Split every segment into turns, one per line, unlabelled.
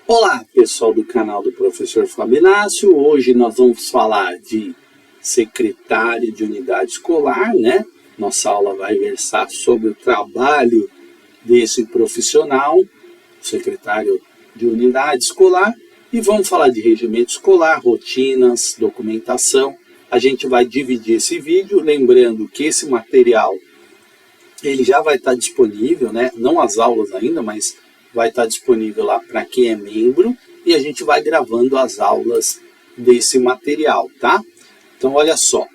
Olá, pessoal do canal do Professor Fábio Inácio. Hoje nós vamos falar de secretário de unidade escolar, né? Nossa aula vai versar sobre o trabalho desse profissional, secretário de unidade escolar, e vamos falar de regimento escolar, rotinas, documentação. A gente vai dividir esse vídeo, lembrando que esse material ele já vai estar disponível, né? Não as aulas ainda, mas vai estar disponível lá para quem é membro, e a gente vai gravando as aulas desse material, tá? Então, olha só,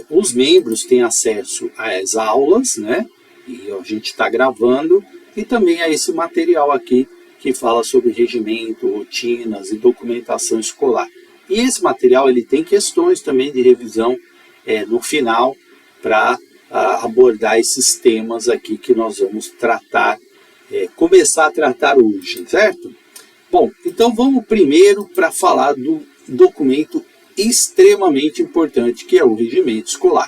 os membros têm acesso às aulas, né? E a gente está gravando, e também a esse material aqui, que fala sobre regimento, rotinas e documentação escolar. E esse material ele tem questões também de revisão no final, para abordar esses temas aqui que nós vamos tratar, começar a tratar hoje, certo? Bom, então vamos primeiro para falar do documento extremamente importante, que é o regimento escolar.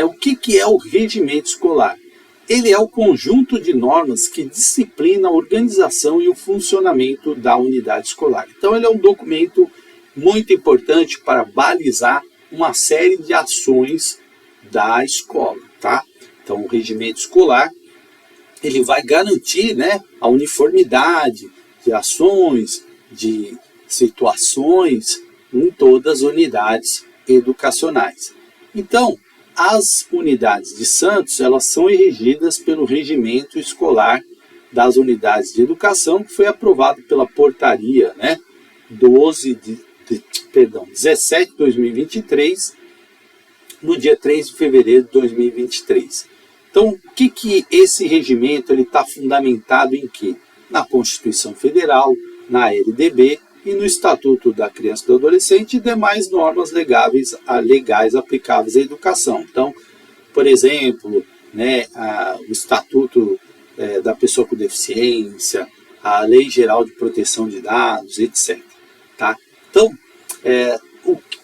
O que é o regimento escolar? Ele é o conjunto de normas que disciplina a organização e o funcionamento da unidade escolar. Então ele é um documento muito importante para balizar uma série de ações da escola, tá? Então o regimento escolar ele vai garantir, né, a uniformidade de ações, de situações em todas as unidades educacionais. Então, as unidades de Santos, elas são regidas pelo regimento escolar das unidades de educação, que foi aprovado pela portaria, né, 17 de 2023, no dia 3 de fevereiro de 2023. Então, o que esse regimento está fundamentado em quê? Na Constituição Federal, na LDB e no Estatuto da Criança e do Adolescente e demais normas legais aplicáveis à educação. Então, por exemplo, né, o Estatuto da Pessoa com Deficiência, a Lei Geral de Proteção de Dados, etc. Tá? Então,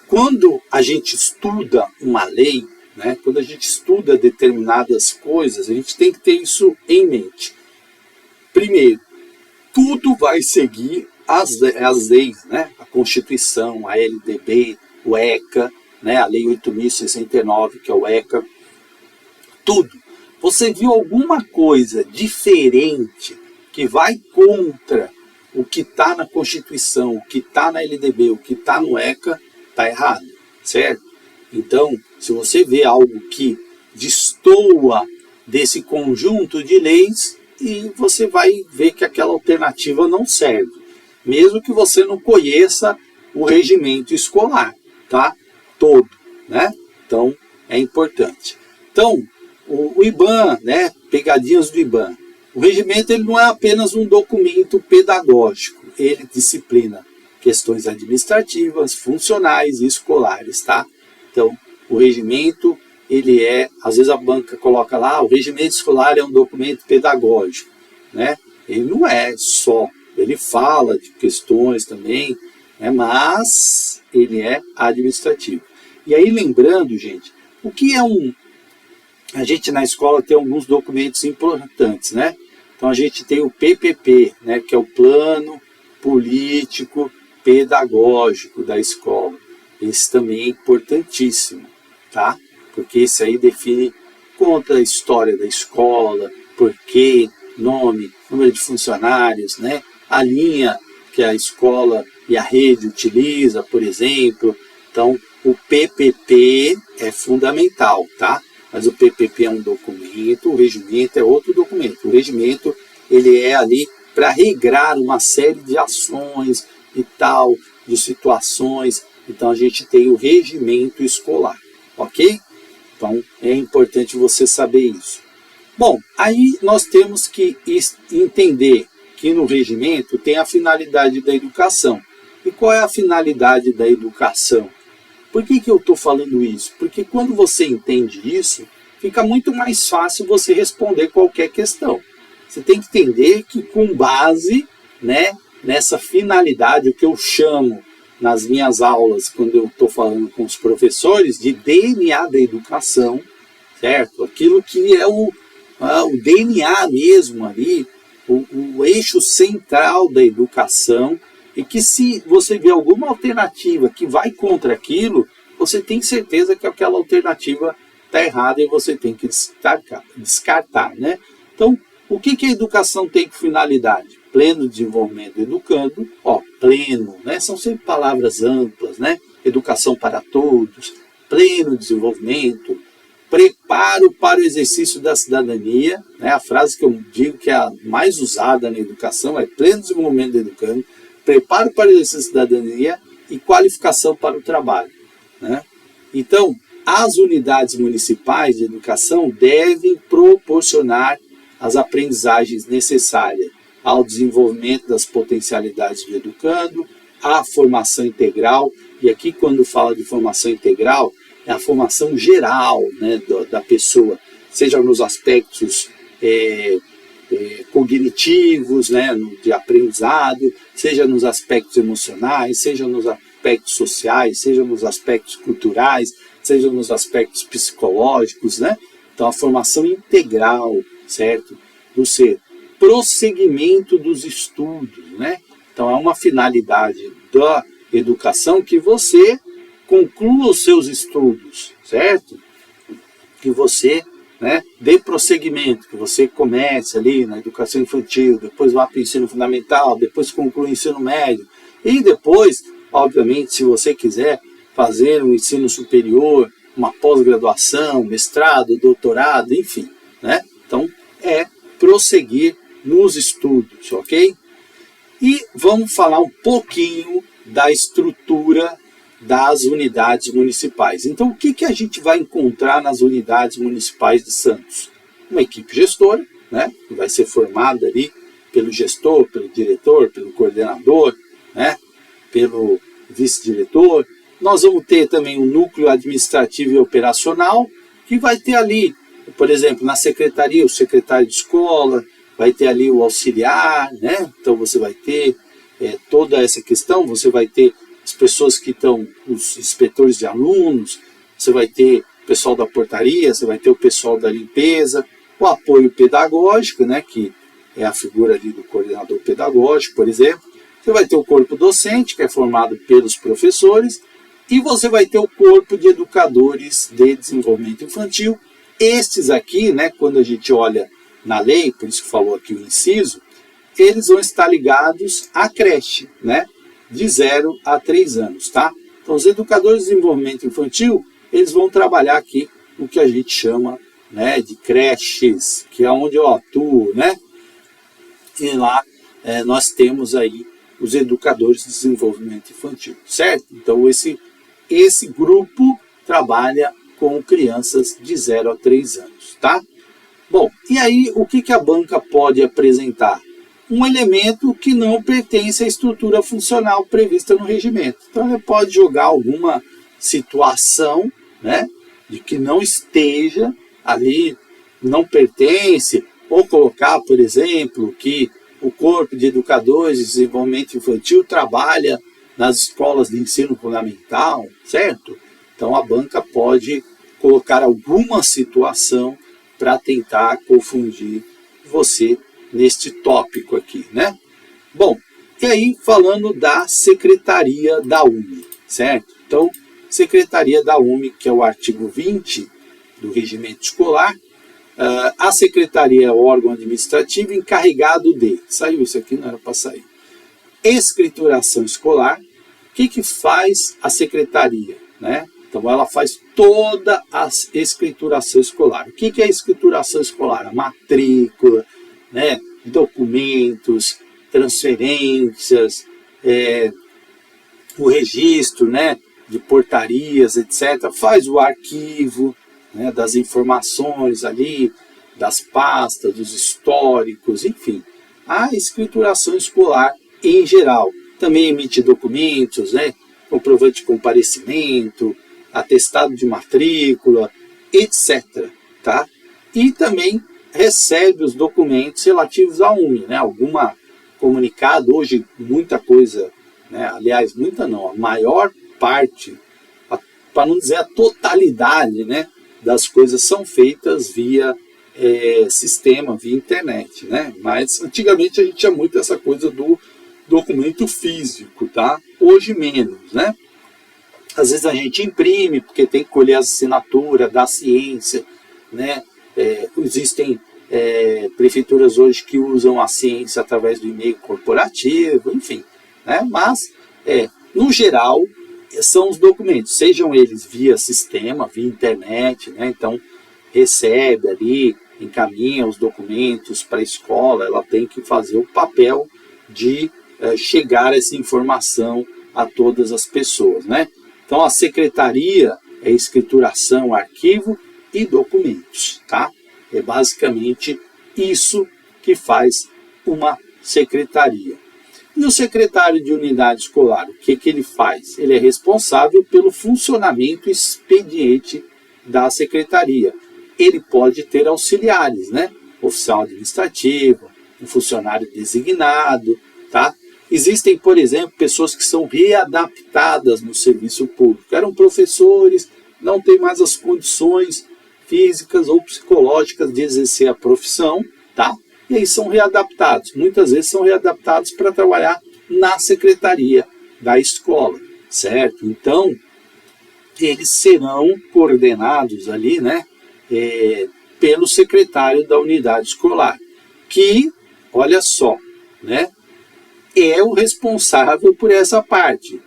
quando a gente estuda uma lei, né, quando a gente estuda determinadas coisas, a gente tem que ter isso em mente. Primeiro, tudo vai seguir as leis, né, a Constituição, a LDB, o ECA, né, a Lei 8.069, que é o ECA, tudo. Você viu alguma coisa diferente que vai contra o que está na Constituição, o que está na LDB, o que está no ECA, está errado, certo? Então, se você vê algo que destoa desse conjunto de leis, e você vai ver que aquela alternativa não serve, mesmo que você não conheça o regimento escolar, tá? Todo, né? Então, é importante. Então, o IBAN, né? Pegadinhas do IBAN. O regimento ele não é apenas um documento pedagógico, ele disciplina questões administrativas, funcionais e escolares, tá? Então, o regimento, ele às vezes a banca coloca lá, o regimento escolar é um documento pedagógico, né? Ele não é só, ele fala de questões também, né? Mas ele é administrativo. E aí, lembrando, gente, o que é a gente na escola tem alguns documentos importantes, né? Então, a gente tem o PPP, né? Que é o Plano Político Pedagógico da escola. Esse também é importantíssimo, tá? Porque esse aí conta a história da escola, porquê, nome, número de funcionários, né? A linha que a escola e a rede utiliza, por exemplo. Então, o PPP é fundamental, tá? Mas o PPP é um documento, o regimento é outro documento. O regimento, ele é ali para regrar uma série de ações e tal, de situações. Então, a gente tem o regimento escolar, ok? Então, é importante você saber isso. Bom, aí nós temos que entender que no regimento tem a finalidade da educação. E qual é a finalidade da educação? Por que eu estou falando isso? Porque quando você entende isso, fica muito mais fácil você responder qualquer questão. Você tem que entender que com base, né, nessa finalidade, o que eu chamo nas minhas aulas, quando eu estou falando com os professores, de DNA da educação, certo? Aquilo que é o DNA mesmo ali, o eixo central da educação, e que se você vê alguma alternativa que vai contra aquilo, você tem certeza que aquela alternativa está errada e você tem que descartar, né? Então, o que a educação tem como finalidade? Pleno desenvolvimento do educando, pleno, né? São sempre palavras amplas, né? Educação para todos, pleno desenvolvimento, preparo para o exercício da cidadania, né? A frase que eu digo que é a mais usada na educação é pleno desenvolvimento do educando, preparo para o exercício da cidadania e qualificação para o trabalho, né? Então, as unidades municipais de educação devem proporcionar as aprendizagens necessárias ao desenvolvimento das potencialidades do educando, à formação integral, e aqui quando fala de formação integral, é a formação geral, né, da pessoa, seja nos aspectos cognitivos, né, de aprendizado, seja nos aspectos emocionais, seja nos aspectos sociais, seja nos aspectos culturais, seja nos aspectos psicológicos, né? Então, a formação integral, certo? Do ser, prosseguimento dos estudos, né? Então, é uma finalidade da educação que você conclua os seus estudos, certo? Que você, né, dê prosseguimento, que você comece ali na educação infantil, depois vá para o ensino fundamental, depois conclua o ensino médio, e depois, obviamente, se você quiser fazer um ensino superior, uma pós-graduação, mestrado, doutorado, enfim, né? Então, é prosseguir nos estudos, ok? E vamos falar um pouquinho da estrutura das unidades municipais. Então, o que a gente vai encontrar nas unidades municipais de Santos? Uma equipe gestora, né? Que vai ser formada ali pelo gestor, pelo diretor, pelo coordenador, né? Pelo vice-diretor. Nós vamos ter também um núcleo administrativo e operacional, que vai ter ali, por exemplo, na secretaria, o secretário de escola, vai ter ali o auxiliar, né? Então você vai ter toda essa questão, você vai ter as pessoas que estão, os inspetores de alunos, você vai ter o pessoal da portaria, você vai ter o pessoal da limpeza, o apoio pedagógico, né? Que é a figura ali do coordenador pedagógico, por exemplo. Você vai ter o corpo docente, que é formado pelos professores, e você vai ter o corpo de educadores de desenvolvimento infantil. Estes aqui, né, quando a gente olha na lei, por isso que falou aqui o inciso, eles vão estar ligados à creche, né, de 0 a 3 anos, tá? Então, os educadores de desenvolvimento infantil, eles vão trabalhar aqui o que a gente chama, né, de creches, que é onde eu atuo, né? E lá nós temos aí os educadores de desenvolvimento infantil, certo? Então, esse grupo trabalha com crianças de 0 a 3 anos, tá? Bom, e aí o que a banca pode apresentar? Um elemento que não pertence à estrutura funcional prevista no regimento. Então, ela pode jogar alguma situação, né, de que não esteja ali, não pertence, ou colocar, por exemplo, que o corpo de educadores de desenvolvimento infantil trabalha nas escolas de ensino fundamental, certo? Então, a banca pode colocar alguma situação para tentar confundir você neste tópico aqui, né? Bom, e aí falando da Secretaria da UME, certo? Então, Secretaria da UME, que é o artigo 20 do Regimento Escolar, a Secretaria é o órgão administrativo encarregado de, saiu isso aqui, não era para sair, escrituração escolar. O que faz a Secretaria, né? Então, ela faz toda a escrituração escolar. O que é a escrituração escolar? A matrícula, né, documentos, transferências, o registro, né, de portarias, etc. Faz o arquivo, né, das informações ali, das pastas, dos históricos, enfim. A escrituração escolar em geral. Também emite documentos, né, comprovante de comparecimento, atestado de matrícula, etc. Tá? E também recebe os documentos relativos à UME, né? Alguma comunicado, hoje muita coisa, né? Aliás, muita não, a maior parte, para não dizer a totalidade, né, das coisas são feitas via sistema, via internet, né? Mas antigamente a gente tinha muito essa coisa do documento físico, tá? Hoje menos, né? Às vezes a gente imprime, porque tem que colher a assinatura da ciência, né? Existem prefeituras hoje que usam a ciência através do e-mail corporativo, enfim, né? Mas, no geral, são os documentos, sejam eles via sistema, via internet, né? Então, recebe ali, encaminha os documentos para a escola, ela tem que fazer o papel de chegar essa informação a todas as pessoas, né? Então, a secretaria é escrituração, arquivo e documentos, tá? É basicamente isso que faz uma secretaria. E o secretário de unidade escolar, o que ele faz? Ele é responsável pelo funcionamento expediente da secretaria. Ele pode ter auxiliares, né? Oficial administrativo, um funcionário designado, tá? Existem, por exemplo, pessoas que são readaptadas no serviço público. Eram professores, não têm mais as condições físicas ou psicológicas de exercer a profissão, tá? E aí são readaptados. Muitas vezes são readaptados para trabalhar na secretaria da escola, certo? Então, eles serão coordenados ali, né? Pelo secretário da unidade escolar, que, olha só, né? É o responsável por essa parte.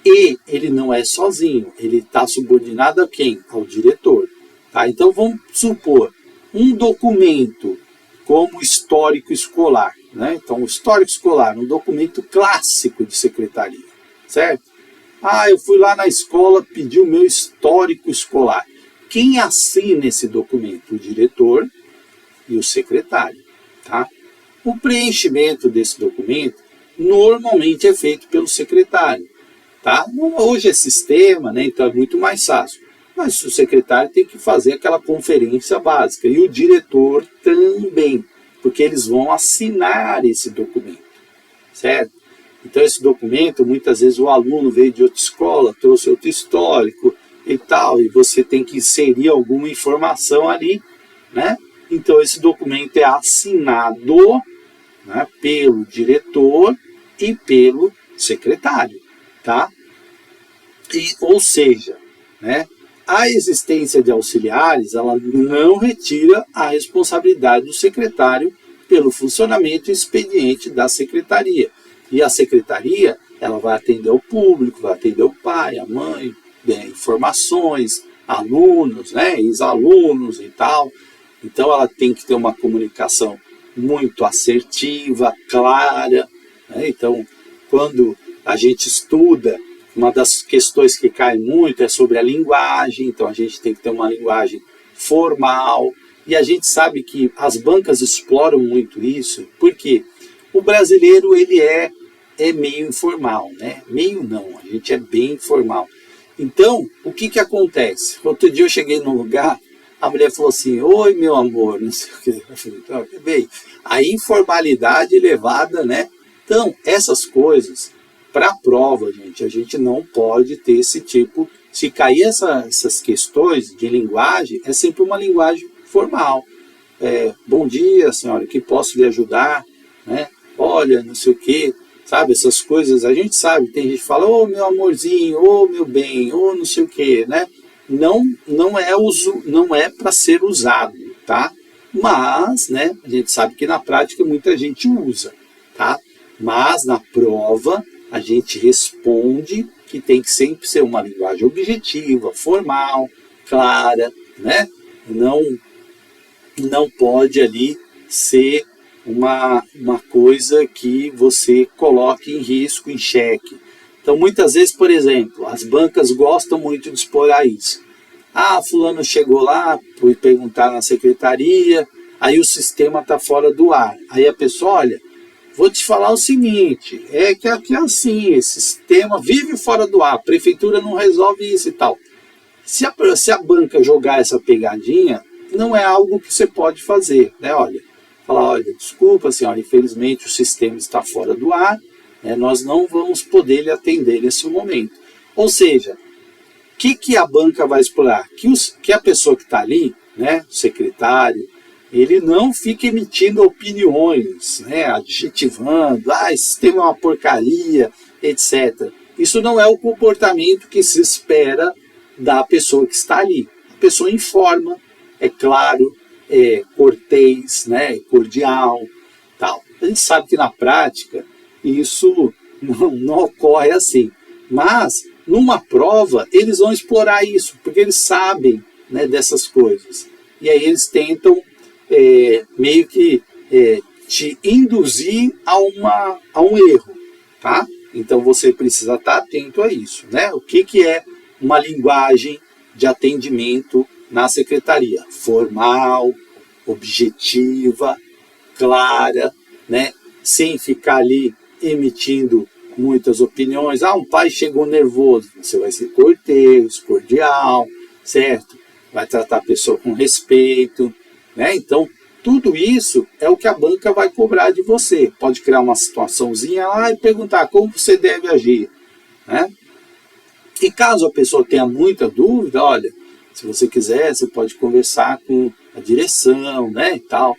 E ele não é sozinho, ele está subordinado a quem? Ao diretor. Tá? Então vamos supor, um documento como histórico escolar. Né? Então o histórico escolar, um documento clássico de secretaria. Certo? Eu fui lá na escola pedir o meu histórico escolar. Quem assina esse documento? O diretor e o secretário. Tá? O preenchimento desse documento normalmente é feito pelo secretário. Tá? Hoje é sistema, né? Então é muito mais fácil. Mas o secretário tem que fazer aquela conferência básica. E o diretor também, porque eles vão assinar esse documento. Certo? Então esse documento, muitas vezes o aluno veio de outra escola, trouxe outro histórico e tal, e você tem que inserir alguma informação ali, né? Então esse documento é assinado, né, pelo diretor e pelo secretário, tá? Ou seja, né, a existência de auxiliares, ela não retira a responsabilidade do secretário pelo funcionamento expediente da secretaria. E a secretaria, ela vai atender o público, vai atender o pai, a mãe, informações, alunos, né, ex-alunos e tal. Então ela tem que ter uma comunicação muito assertiva, clara, né? Então, quando a gente estuda, uma das questões que cai muito é sobre a linguagem. Então a gente tem que ter uma linguagem formal, e a gente sabe que as bancas exploram muito isso, porque o brasileiro ele é meio informal, né? Meio não, a gente é bem informal. Então, o que acontece? Outro dia eu cheguei num lugar, a mulher falou assim: oi, meu amor, não sei o quê. Eu falei: bem, a informalidade elevada, né? Então, essas coisas, para a prova, a gente não pode ter esse tipo. Se cair essas questões de linguagem, é sempre uma linguagem formal. Bom dia, senhora, que posso lhe ajudar? Né? Olha, não sei o quê. Sabe, essas coisas, a gente sabe, tem gente que fala: ô meu amorzinho, ô meu bem, ô não sei o quê, né? Não é para ser usado, tá? Mas, né, a gente sabe que na prática muita gente usa, tá? Mas na prova a gente responde que tem que sempre ser uma linguagem objetiva, formal, clara, né? Não pode ali ser uma coisa que você coloque em risco, em xeque. Então, muitas vezes, por exemplo, as bancas gostam muito de explorar isso. Fulano chegou lá, foi perguntar na secretaria, aí o sistema está fora do ar. Aí a pessoa: olha, vou te falar o seguinte, que aqui é assim, esse sistema vive fora do ar, a prefeitura não resolve isso e tal. Se a banca jogar essa pegadinha, não é algo que você pode fazer, né? Olha, desculpa, senhora, infelizmente o sistema está fora do ar, né, nós não vamos poder lhe atender nesse momento. Ou seja, o que a banca vai explorar? Que a pessoa que está ali, né, o secretário ele não fica emitindo opiniões, né, adjetivando, esse sistema é uma porcaria, etc. Isso não é o comportamento que se espera da pessoa que está ali. A pessoa informa, é claro, é cortês, né, é cordial, tal. A gente sabe que na prática isso não ocorre assim, mas numa prova eles vão explorar isso, porque eles sabem, né, dessas coisas. E aí eles tentam meio que te induzir a um erro, tá? Então você precisa estar atento a isso, né? O que é uma linguagem de atendimento na secretaria? Formal, objetiva, clara, né? Sem ficar ali emitindo muitas opiniões. Um pai chegou nervoso, você vai ser cortês, cordial, certo? Vai tratar a pessoa com respeito, né? Então, tudo isso é o que a banca vai cobrar de você. Pode criar uma situaçãozinha lá e perguntar como você deve agir, né? E caso a pessoa tenha muita dúvida, olha, se você quiser, você pode conversar com a direção, né, e tal.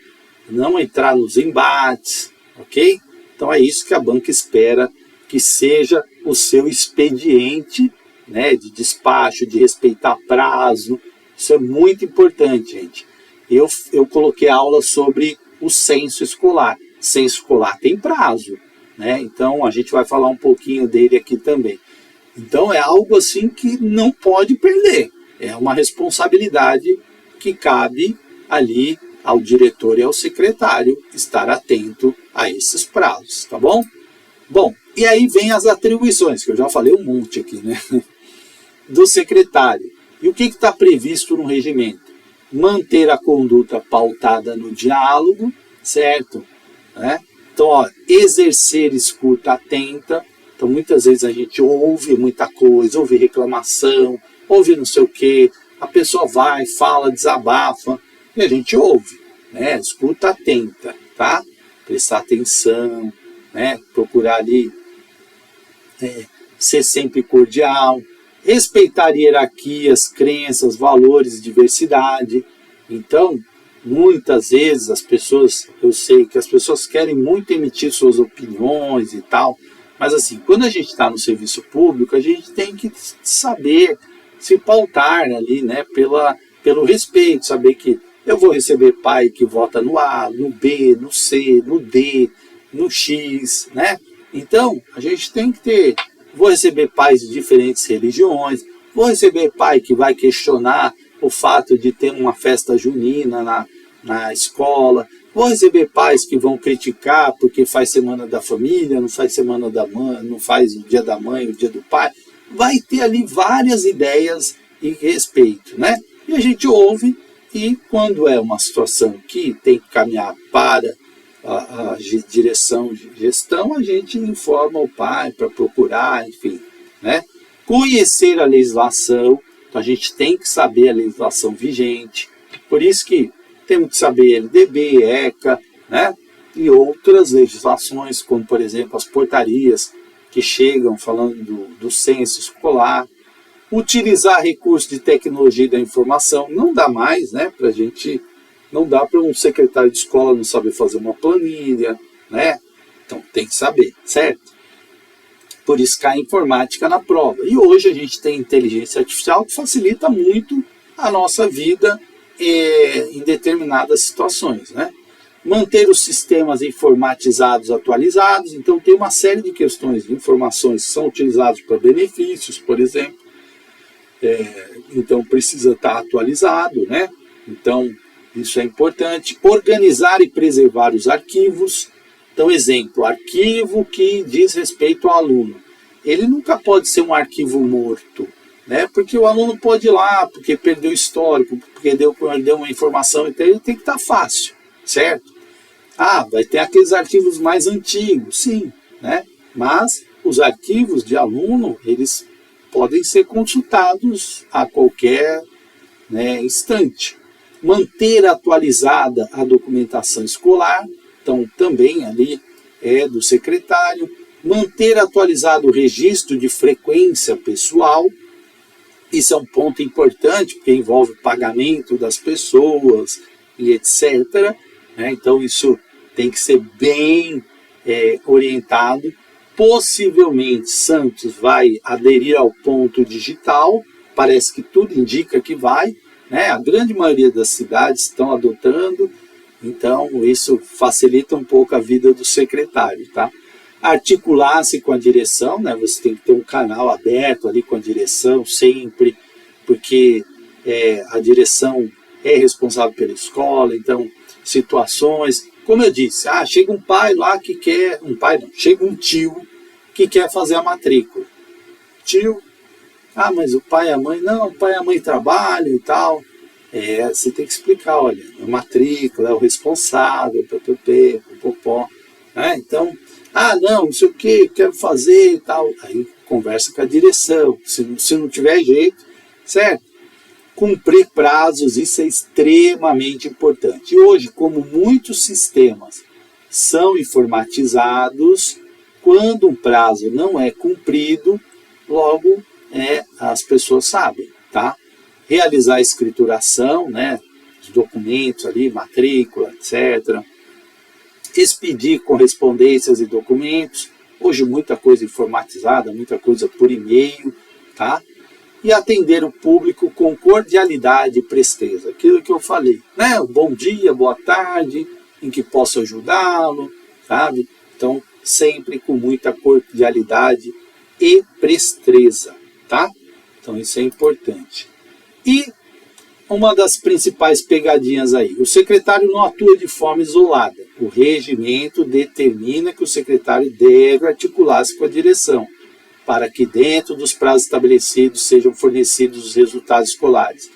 Não entrar nos embates, ok? Então é isso que a banca espera que seja o seu expediente, né, de despacho, de respeitar prazo. Isso é muito importante, gente. Eu coloquei aula sobre o censo escolar. Censo escolar tem prazo, né? Então a gente vai falar um pouquinho dele aqui também. Então é algo assim que não pode perder. É uma responsabilidade que cabe ali ao diretor e ao secretário estar atento a esses prazos, tá bom? Bom, e aí vem as atribuições, que eu já falei um monte aqui, né? Do secretário. E o que está previsto no regimento? Manter a conduta pautada no diálogo, certo? Né? Então, exercer escuta atenta. Então, muitas vezes a gente ouve muita coisa, ouve reclamação, ouve não sei o quê, a pessoa vai, fala, desabafa, e a gente ouve, né? Escuta atenta, tá? Prestar atenção, né? Procurar ali ser sempre cordial, respeitar hierarquias, crenças, valores, diversidade. Então, muitas vezes eu sei que as pessoas querem muito emitir suas opiniões e tal, mas assim, quando a gente está no serviço público, a gente tem que saber se pautar ali, né, pelo respeito, saber que eu vou receber pai que vota no A, no B, no C, no D, no X, né? Então, a gente tem que vou receber pais de diferentes religiões, vou receber pai que vai questionar o fato de ter uma festa junina na escola, vou receber pais que vão criticar porque faz semana da família, não faz semana da mãe, não faz o dia da mãe, o dia do pai. Vai ter ali várias ideias e respeito, né? E a gente ouve, e quando é uma situação que tem que caminhar para a direção de gestão, a gente informa o pai para procurar, enfim, né? Conhecer a legislação, então a gente tem que saber a legislação vigente, por isso que temos que saber LDB, ECA, né? E outras legislações, como por exemplo as portarias que chegam falando do censo escolar. Utilizar recursos de tecnologia da informação, não dá mais, né, para a gente. Não dá para um secretário de escola não saber fazer uma planilha, né? Então tem que saber, certo? Por isso cai a informática na prova. E hoje a gente tem inteligência artificial que facilita muito a nossa vida em determinadas situações, né? Manter os sistemas informatizados atualizados. Então tem uma série de questões de informações que são utilizadas para benefícios, por exemplo. Então precisa estar atualizado, né? Então isso é importante. Organizar e preservar os arquivos. Então, exemplo, arquivo que diz respeito ao aluno. Ele nunca pode ser um arquivo morto, né? Porque o aluno pode ir lá, porque perdeu histórico, porque perdeu uma informação, então ele tem que estar fácil, certo? Vai ter aqueles arquivos mais antigos, sim, né? Mas os arquivos de aluno, eles podem ser consultados a qualquer, né, instante. Manter atualizada a documentação escolar, então também ali é do secretário. Manter atualizado o registro de frequência pessoal, isso é um ponto importante, porque envolve o pagamento das pessoas, e etc. Né? Então isso tem que ser bem orientado. Possivelmente Santos vai aderir ao ponto digital, parece que tudo indica que vai, né? A grande maioria das cidades estão adotando, então isso facilita um pouco a vida do secretário, tá? Articular-se com a direção, né? Você tem que ter um canal aberto ali com a direção sempre, porque a direção é responsável pela escola, então situações, como eu disse, chega um pai lá que quer, chega um tio que quer fazer a matrícula. Tio, mas o pai e a mãe, não, o pai e a mãe trabalham e tal. Você tem que explicar, olha, a matrícula é o responsável, popopó, né? Então, não sei o que, quero fazer e tal. Aí conversa com a direção, se não tiver jeito, certo? Cumprir prazos, isso é extremamente importante. E hoje, como muitos sistemas são informatizados, quando um prazo não é cumprido, logo as pessoas sabem, tá? Realizar a escrituração, né, dos documentos ali, matrícula, etc. Expedir correspondências e documentos. Hoje muita coisa informatizada, muita coisa por e-mail, tá? E atender o público com cordialidade e presteza. Aquilo que eu falei, né? Bom dia, boa tarde, em que posso ajudá-lo, sabe? Então, sempre com muita cordialidade e presteza, tá? Então, isso é importante. E uma das principais pegadinhas aí, o secretário não atua de forma isolada. O regimento determina que o secretário deve articular-se com a direção, para que dentro dos prazos estabelecidos sejam fornecidos os resultados escolares.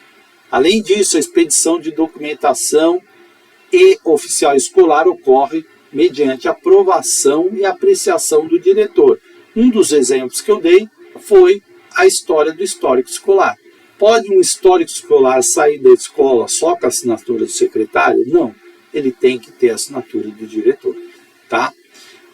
Além disso, a expedição de documentação e oficial escolar ocorre mediante aprovação e apreciação do diretor. Um dos exemplos que eu dei foi a história do histórico escolar. Pode um histórico escolar sair da escola só com a assinatura do secretário? Não, ele tem que ter a assinatura do diretor, tá?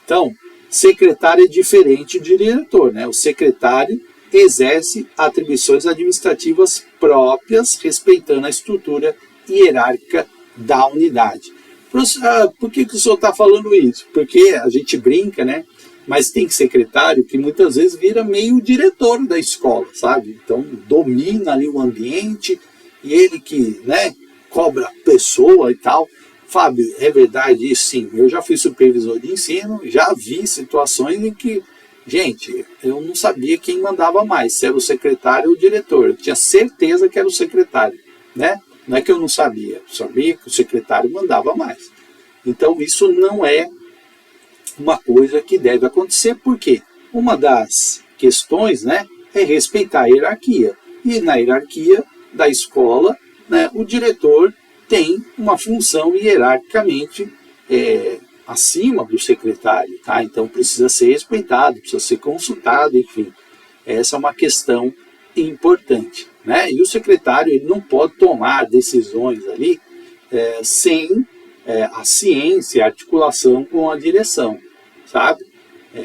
Então, secretário é diferente de diretor, né? O secretário exerce atribuições administrativas próprias, respeitando a estrutura hierárquica da unidade. Por que o senhor está falando isso? Porque a gente brinca, né? Mas tem secretário que muitas vezes vira meio diretor da escola, sabe? Então, domina ali o ambiente e ele que, né, cobra a pessoa e tal. Fábio, é verdade isso? Sim. Eu já fui supervisor de ensino, já vi situações em que, gente, eu não sabia quem mandava mais, se era o secretário ou o diretor. Eu tinha certeza que era o secretário, né? Não é que eu não sabia, eu sabia que o secretário mandava mais. Então, isso não é uma coisa que deve acontecer, porque uma das questões, né, é respeitar a hierarquia. E na hierarquia da escola, né, o diretor tem uma função hierarquicamente acima do secretário, tá? Então precisa ser respeitado, precisa ser consultado, enfim. Essa é uma questão importante, né? E o secretário ele não pode tomar decisões ali sem a ciência, a articulação com a direção, sabe?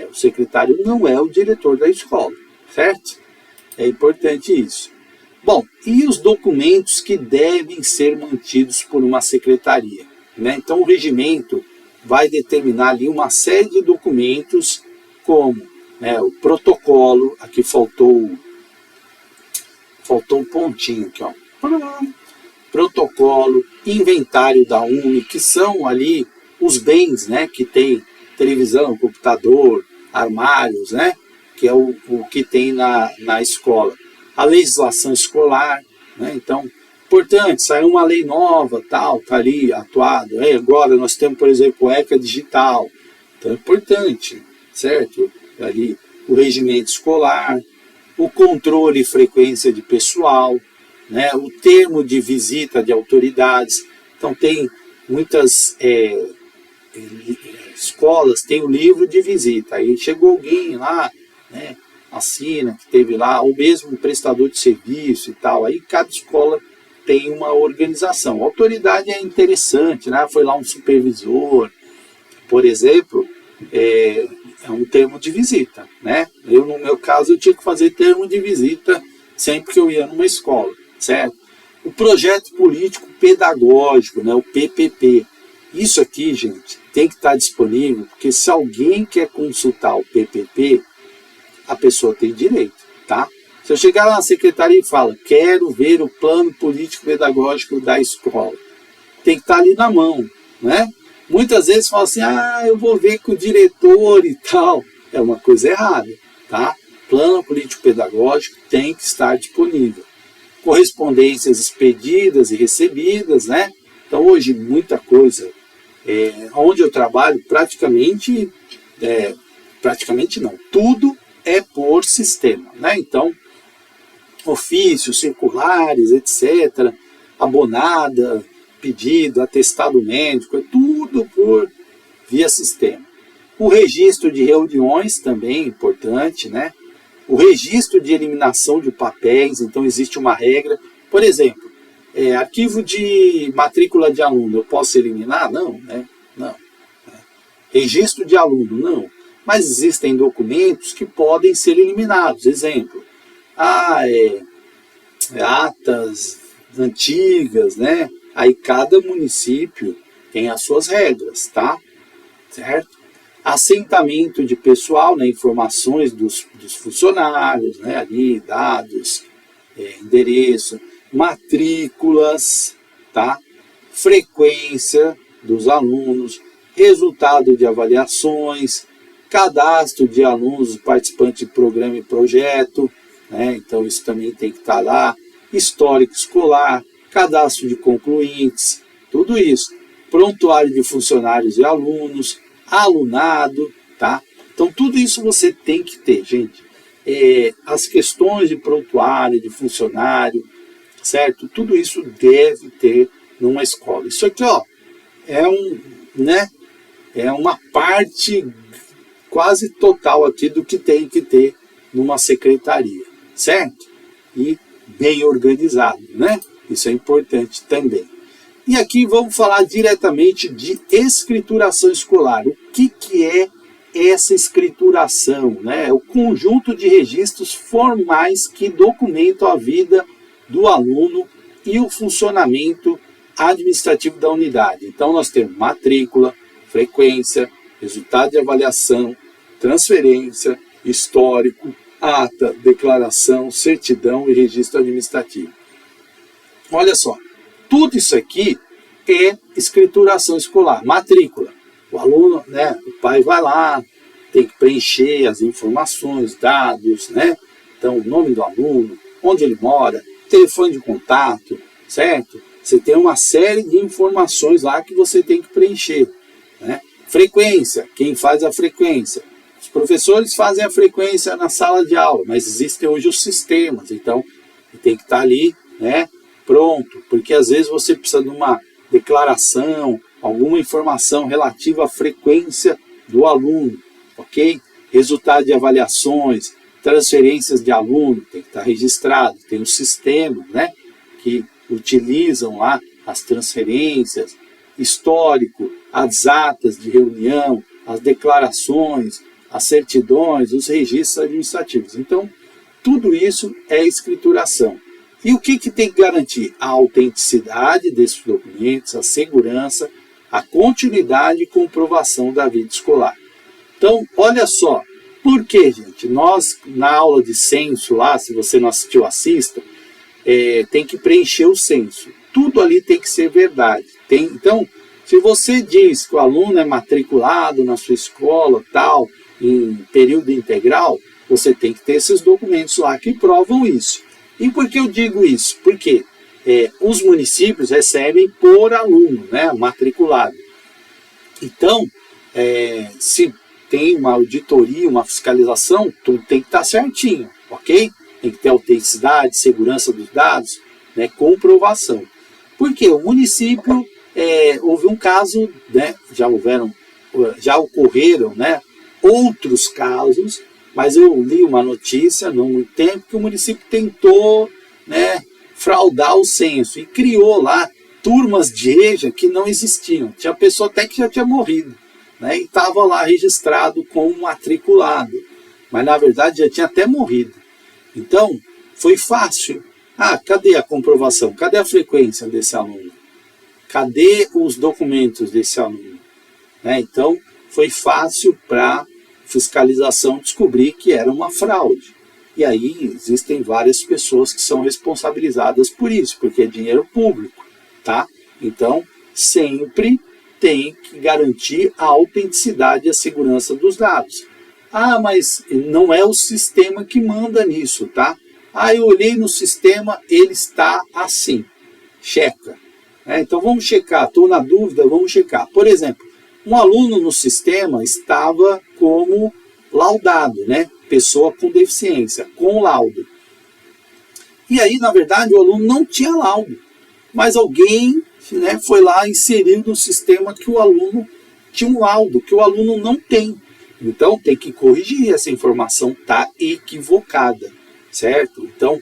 O secretário não é o diretor da escola, certo? É importante isso. Bom, e os documentos que devem ser mantidos por uma secretaria, né? Então o regimento vai determinar ali uma série de documentos como, né, o protocolo, aqui faltou um pontinho aqui, ó. Protocolo, inventário da UNE, que são ali os bens, né, que tem televisão, computador, armários, né, que é o que tem na escola. A legislação escolar, né, então, importante, saiu uma lei nova, tal, tá ali atuado. Agora nós temos, por exemplo, o ECA digital, então é importante, certo? Ali o regimento escolar, o controle e frequência de pessoal, né, o termo de visita de autoridades. Então tem muitas escolas, tem o livro de visita, aí chegou alguém lá, né, assina, que teve lá, ou mesmo um prestador de serviço e tal, aí cada escola tem uma organização. A autoridade é interessante, né? Foi lá um supervisor, por exemplo, é um termo de visita, né? Eu, no meu caso, eu tinha que fazer termo de visita sempre que eu ia numa escola, certo? O projeto político pedagógico, né, o PPP. Isso aqui, gente, tem que estar disponível, porque se alguém quer consultar o PPP, a pessoa tem direito, tá? Se eu chegar lá na secretaria e falar, quero ver o plano político-pedagógico da escola, tem que estar ali na mão, né? Muitas vezes fala assim, eu vou ver com o diretor e tal. É uma coisa errada, tá? Plano político-pedagógico tem que estar disponível. Correspondências expedidas e recebidas, né? Então, hoje, muita coisa. Onde eu trabalho, praticamente não, tudo é por sistema, né? Então, ofícios, circulares, etc., abonada, pedido, atestado médico, é tudo por via sistema. O registro de reuniões também é importante, né? O registro de eliminação de papéis, então existe uma regra. Por exemplo, arquivo de matrícula de aluno, eu posso eliminar? Não, né? Não. Registro de aluno, não. Mas existem documentos que podem ser eliminados. Exemplo, atas antigas, né? Aí cada município tem as suas regras, tá? Certo? Assentamento de pessoal, né? Informações dos funcionários, né? Ali, dados, endereço, matrículas, tá? Frequência dos alunos, resultado de avaliações, cadastro de alunos participantes de programa e projeto, né? Então isso também tem que estar lá, histórico escolar, cadastro de concluintes, tudo isso, prontuário de funcionários e alunos, alunado, tá? Então tudo isso você tem que ter, gente. As questões de prontuário, de funcionário, certo? Tudo isso deve ter numa escola. Isso aqui, ó, é uma parte quase total aqui do que tem que ter numa secretaria, certo? E bem organizado, né? Isso é importante também. E aqui vamos falar diretamente de escrituração escolar. O que é essa escrituração, né? É o conjunto de registros formais que documentam a vida do aluno e o funcionamento administrativo da unidade. Então nós temos matrícula, frequência, resultado de avaliação, transferência, histórico, ata, declaração, certidão e registro administrativo. Olha só, tudo isso aqui é escrituração escolar, matrícula. O aluno, né, o pai vai lá, tem que preencher as informações, dados, né? Então, o nome do aluno, onde ele mora, telefone de contato, certo? Você tem uma série de informações lá que você tem que preencher, né? Frequência, quem faz a frequência? Os professores fazem a frequência na sala de aula, mas existem hoje os sistemas, então tem que estar ali, né, pronto, porque às vezes você precisa de uma declaração, alguma informação relativa à frequência do aluno, ok? Resultado de avaliações, transferências de aluno, tem que estar registrado, tem um sistema, né, que utilizam lá as transferências, histórico, as atas de reunião, as declarações, as certidões, os registros administrativos. Então, tudo isso é escrituração. E o que tem que garantir? A autenticidade desses documentos, a segurança, a continuidade e comprovação da vida escolar. Então, olha só, por que, gente? Nós, na aula de censo lá, se você não assistiu, assista, tem que preencher o censo. Tudo ali tem que ser verdade. Então, se você diz que o aluno é matriculado na sua escola, tal, em período integral, você tem que ter esses documentos lá que provam isso. E por que eu digo isso? Porque os municípios recebem por aluno, né, matriculado. Então, se tem uma auditoria, uma fiscalização, tudo tem que estar certinho, ok? Tem que ter autenticidade, segurança dos dados, né, comprovação. Porque o município, houve um caso, né, já ocorreram, né, outros casos, mas eu li uma notícia não há muito tempo que o município tentou, né, fraudar o censo e criou lá turmas de EJA que não existiam. Tinha pessoa até que já tinha morrido, né, e estava lá registrado como matriculado, mas na verdade já tinha até morrido. Então, foi fácil. Cadê a comprovação? Cadê a frequência desse aluno? Cadê os documentos desse aluno? Né? Então, foi fácil para fiscalização descobrir que era uma fraude. E aí existem várias pessoas que são responsabilizadas por isso, porque é dinheiro público, tá? Então, sempre tem que garantir a autenticidade e a segurança dos dados. Ah, mas não é o sistema que manda nisso, tá? Ah, eu olhei no sistema, ele está assim. Checa. Então vamos checar, estou na dúvida, vamos checar. Por exemplo, um aluno no sistema estava como laudado, né? Pessoa com deficiência, com laudo. E aí, na verdade, o aluno não tinha laudo, mas alguém, né, foi lá inserir no sistema que o aluno tinha um laudo, que o aluno não tem. Então, tem que corrigir, essa informação está equivocada, certo? Então,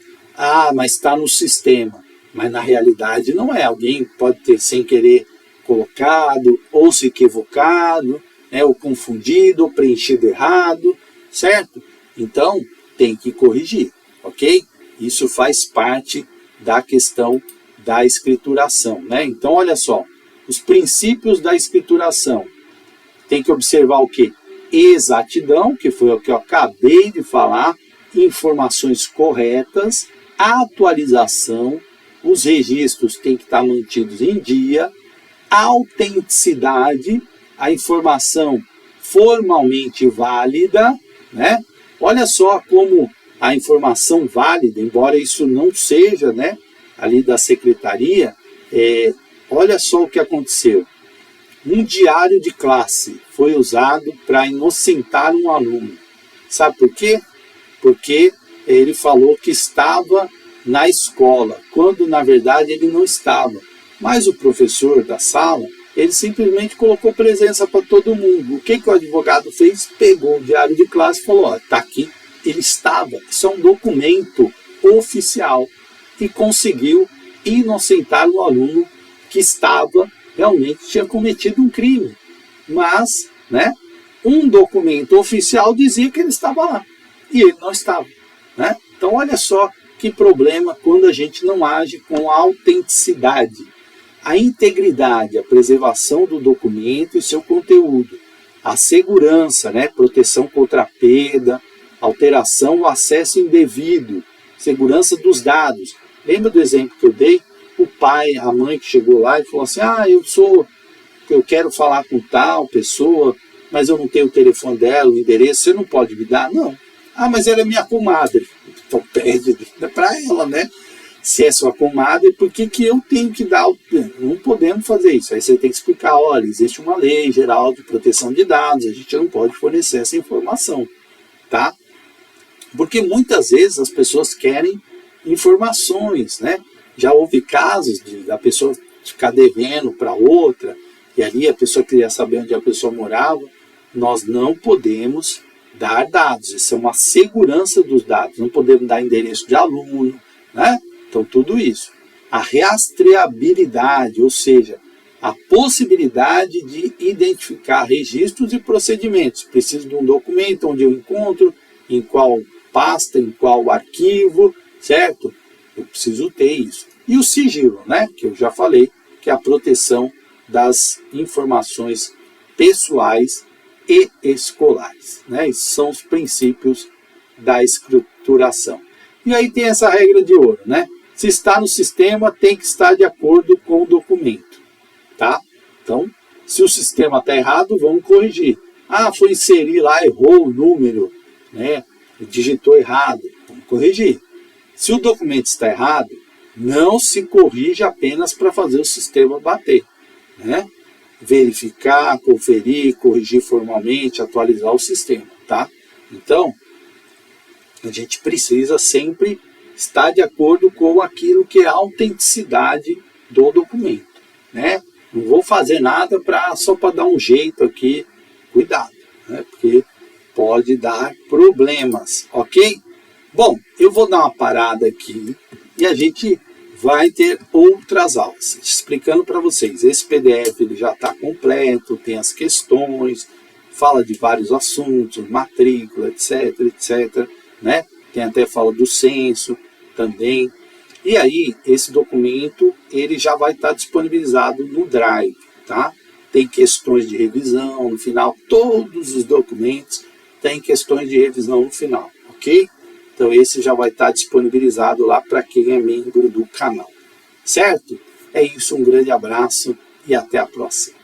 mas está no sistema. Mas na realidade não é. Alguém pode ter sem querer colocado, ou se equivocado, né, ou confundido, ou preenchido errado, certo? Então, tem que corrigir, ok? Isso faz parte da questão da escrituração, né? Então, olha só, os princípios da escrituração. Tem que observar o quê? Exatidão, que foi o que eu acabei de falar, informações corretas, atualização, os registros têm que estar mantidos em dia, autenticidade, a informação formalmente válida, né? Olha só como a informação válida, embora isso não seja, né, ali da secretaria, olha só o que aconteceu. Um diário de classe foi usado para inocentar um aluno. Sabe por quê? Porque ele falou que estava na escola, quando na verdade ele não estava. Mas o professor da sala, ele simplesmente colocou presença para todo mundo. O que o advogado fez? Pegou o diário de classe e falou, está aqui, ele estava. Isso é um documento oficial. E conseguiu inocentar o aluno que estava, realmente tinha cometido um crime. Mas, né, um documento oficial dizia que ele estava lá. E ele não estava. Né? Então, olha só que problema quando a gente não age com a autenticidade. A integridade, a preservação do documento e seu conteúdo. A segurança, né, proteção contra a perda, alteração ou acesso indevido. Segurança dos dados. Lembra do exemplo que eu dei? O pai, a mãe que chegou lá e falou assim, eu quero falar com tal pessoa, mas eu não tenho o telefone dela, o endereço, você não pode me dar? Não. Mas ela é minha comadre. Então pede para ela, né? Se é sua comadre, por que eu tenho que dar? Não podemos fazer isso. Aí você tem que explicar, olha, existe uma lei geral de proteção de dados, a gente não pode fornecer essa informação, tá? Porque muitas vezes as pessoas querem informações, né? Já houve casos da pessoa ficar devendo para outra, e ali a pessoa queria saber onde a pessoa morava. Nós não podemos dar dados, isso é uma segurança dos dados, não podemos dar endereço de aluno, né? Então tudo isso. A rastreabilidade, ou seja, a possibilidade de identificar registros e procedimentos. Preciso de um documento onde eu encontro, em qual pasta, em qual arquivo, certo? Eu preciso ter isso. E o sigilo, né? Que eu já falei, que é a proteção das informações pessoais e escolares, né? Esses são os princípios da escrituração. E aí tem essa regra de ouro, né? Se está no sistema, tem que estar de acordo com o documento, tá? Então, se o sistema está errado, vamos corrigir. Foi inserir lá, errou o número, né? Digitou errado, vamos corrigir. Se o documento está errado, não se corrige apenas para fazer o sistema bater, né? Verificar, conferir, corrigir formalmente, atualizar o sistema, tá? Então, a gente precisa sempre estar de acordo com aquilo que é a autenticidade do documento, né? Não vou fazer nada só para dar um jeito aqui, cuidado, né? Porque pode dar problemas, ok? Bom, eu vou dar uma parada aqui e a gente vai ter outras aulas, explicando para vocês. Esse PDF ele já está completo, tem as questões, fala de vários assuntos, matrícula, etc, etc, né? Tem até fala do censo também. E aí, esse documento ele já vai estar disponibilizado no Drive, tá? Tem questões de revisão no final, todos os documentos têm questões de revisão no final, ok? Então esse já vai estar disponibilizado lá para quem é membro do canal, certo? É isso, um grande abraço e até a próxima.